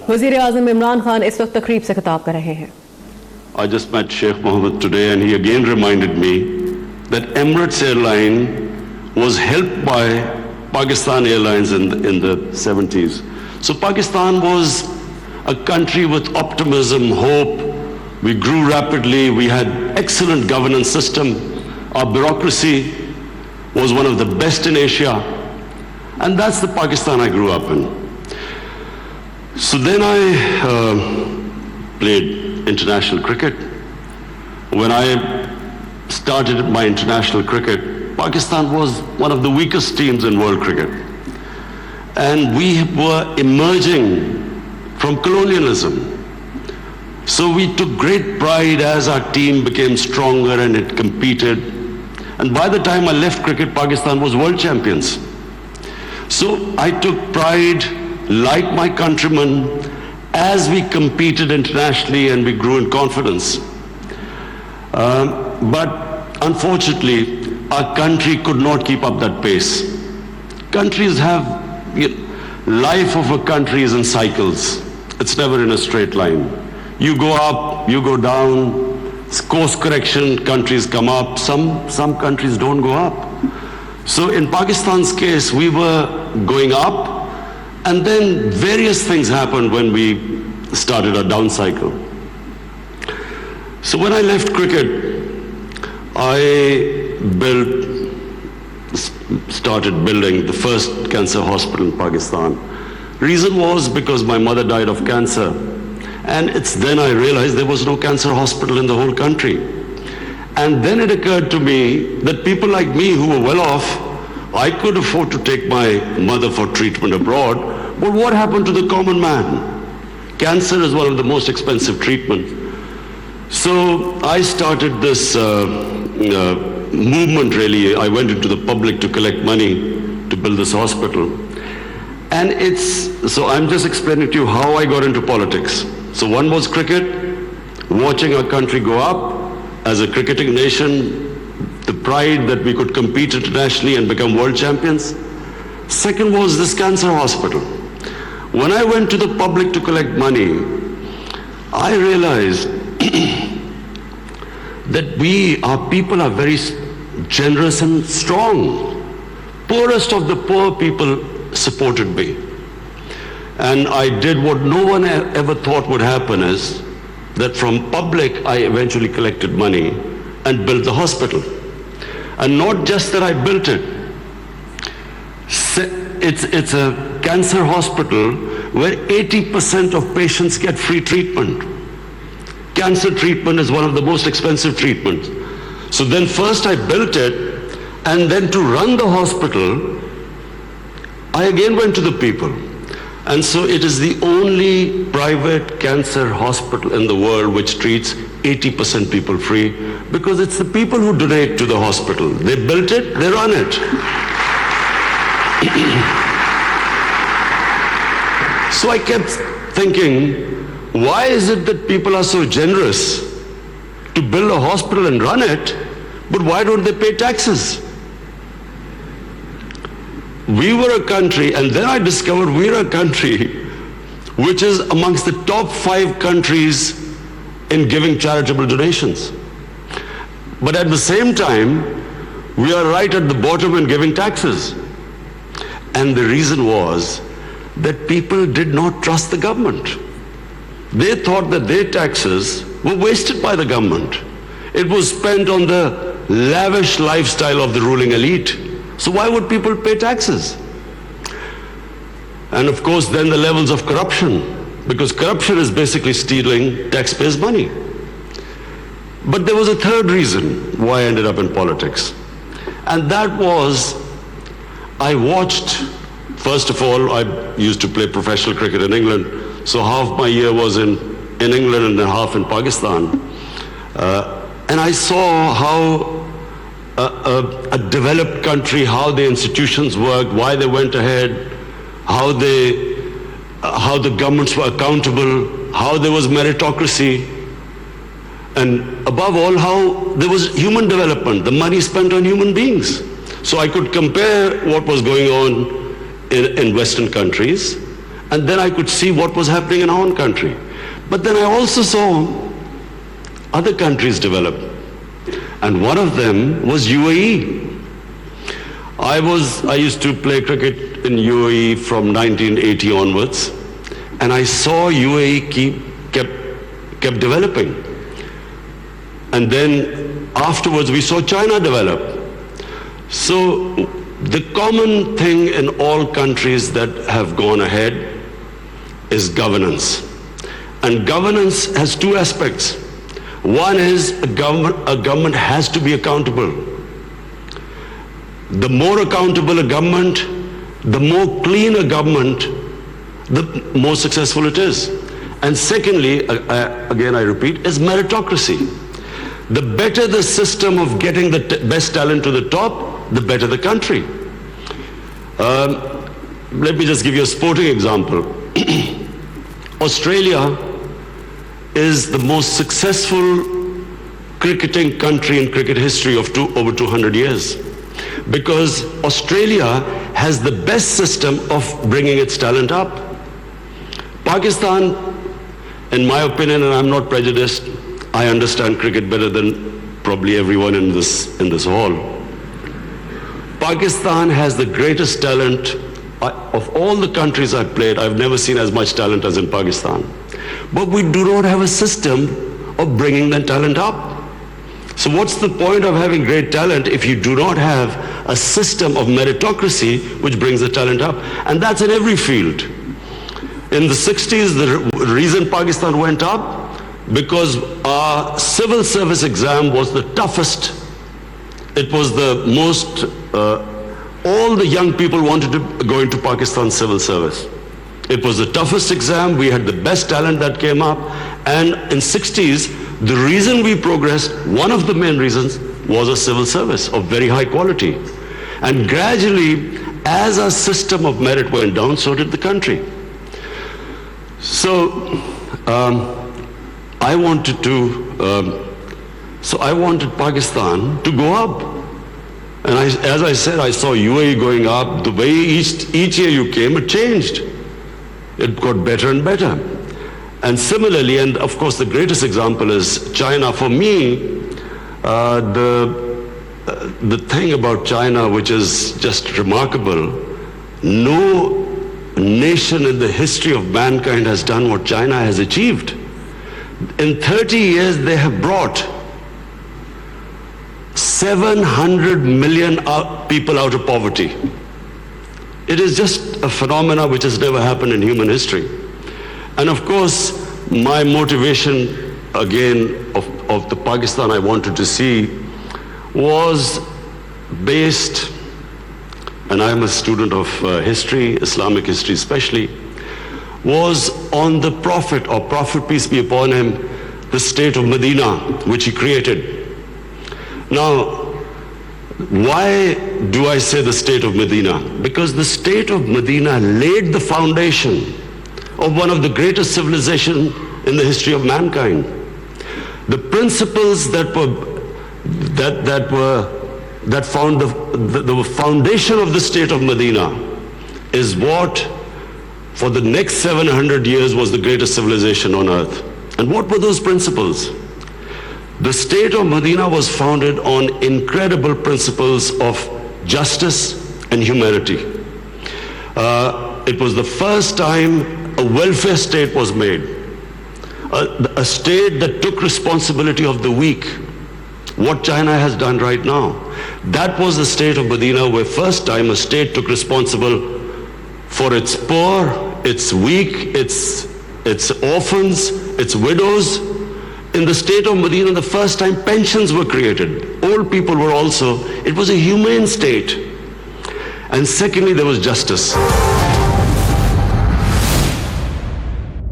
वज़ीर-ए-आज़म इमरान खान इस वक्त तकरीब से खिताब कर रहे हैं. I just met Sheikh Mohammed today and he again reminded me that Emirates Airline was helped by Pakistan Airlines in the 70s. So Pakistan was a country with optimism, hope. We grew rapidly. We had excellent governance system. Our bureaucracy was one of the best in Asia. And that's the Pakistan I grew up in. So then I played international cricket. When I started my international cricket, Pakistan was one of the weakest teams in world cricket. And we were emerging from colonialism. So we took great pride as our team became stronger and it competed. And by the time I left cricket, Pakistan was world champions. So I took pride, like my countrymen, as we competed internationally and we grew in confidence. But unfortunately, our country could not keep up that pace. Countries have, life of a country is in cycles. It's never in a straight line. You go up, you go down, course correction, countries come up, some countries don't go up. So in Pakistan's case, we were going up, and then various things happened when we started our down cycle. So when I left cricket, I started building the first cancer hospital in Pakistan. Reason was because my mother died of cancer. And it's then I realized there was no cancer hospital in the whole country. And then it occurred to me that people like me who were well off, I could afford to take my mother for treatment abroad. But what happened to the common man? Cancer is one of the most expensive treatments. So I started this movement really. I went into the public to collect money to build this hospital. And so I'm just explaining to you how I got into politics. So one was cricket, watching our country go up as a cricketing nation, the pride that we could compete internationally and become world champions. Second was this cancer hospital. When I went to the public to collect money, I realized that our people are very generous and strong. Poorest of the poor people supported me. And I did what no one ever thought would happen, is that from public I eventually collected money and built the hospital. And not just that I built it. It's a cancer hospital where 80% of patients get free treatment. Cancer treatment is one of the most expensive treatments. So then first I built it, and then to run the hospital, I again went to the people. And so it is the only private cancer hospital in the world which treats 80% people free, because it's the people who donate to the hospital. They built it, they run it. So I kept thinking, why is it that people are so generous to build a hospital and run it, but why don't they pay taxes? We were a country, and then I discovered we're a country which is amongst the top 5 countries in giving charitable donations. But at the same time, we are right at the bottom in giving taxes. And the reason was that people did not trust the government. They thought that their taxes were wasted by the government. It was spent on the lavish lifestyle of the ruling elite. So why would people pay taxes? And of course then the levels of corruption, because corruption is basically stealing taxpayers' money. But there was a third reason why I ended up in politics. And that was, I watched, first of all, I used to play professional cricket in England, so half my year was in England and then half in Pakistan. And I saw how a developed country, how the institutions worked, why they went ahead, how the governments were accountable, how there was meritocracy, and above all, how there was human development, the money spent on human beings. So I could compare what was going on in Western countries And then I could see what was happening in our own country. But then I also saw other countries develop. And one of them was UAE. I used to play cricket in UAE from 1980 onwards, and I saw UAE kept developing. And then afterwards we saw China develop. So the common thing in all countries that have gone ahead is governance. And governance has two aspects. One is a government has to be accountable. The more accountable a government, the more clean a government, the more successful it is. And secondly, again I repeat, is meritocracy. The better the system of getting the best talent to the top, the better the country. Let me just give you a sporting example. Australia is the most successful cricketing country in cricket history of over 200 years. Because Australia has the best system of bringing its talent up. Pakistan, in my opinion, and I'm not prejudiced, I understand cricket better than probably everyone in this hall. Pakistan has the greatest talent. Of all the countries I've played, I've never seen as much talent as in Pakistan. But we do not have a system of bringing that talent up. So what's the point of having great talent if you do not have a system of meritocracy which brings the talent up? And that's in every field. In the 60s, the reason Pakistan went up, because our civil service exam was the toughest. It was the most, all the young people wanted to go into Pakistan civil service. It was the toughest exam, we had the best talent that came up, and in 60s, the reason we progressed, one of the main reasons, was a civil service of very high quality. And gradually, as our system of merit went down, so did the country. So, I wanted Pakistan to go up. And as I said, I saw UAE going up. The way each year you came, it changed. It got better and better. And similarly, and of course the greatest example is China. For me, the thing about China which is just remarkable, no nation in the history of mankind has done what China has achieved. In 30 years, they have brought 700 million people out of poverty. It is just a phenomena which has never happened in human history. And of course, my motivation, again, of the Pakistan I wanted to see was based, and I'm a student of history, Islamic history especially, was on the Prophet, or Prophet, peace be upon him, the state of Medina, which he created. Now, why do I say the state of Medina? Because the state of Medina laid the foundation of one of the greatest civilizations in the history of mankind. The principles that found the foundation of the state of Medina is what for the next 700 years was the greatest civilization on earth. And what were those principles? The state of Medina was founded on incredible principles of justice and humanity. It was the first time a welfare state was made, a state that took responsibility of the weak, what China has done right now. That was the state of Medina, where first time a state took responsible for its poor, its weak, its orphans, its widows. In the state of Medina, the first time pensions were created. Old people were also, it was a humane state. And secondly, there was justice.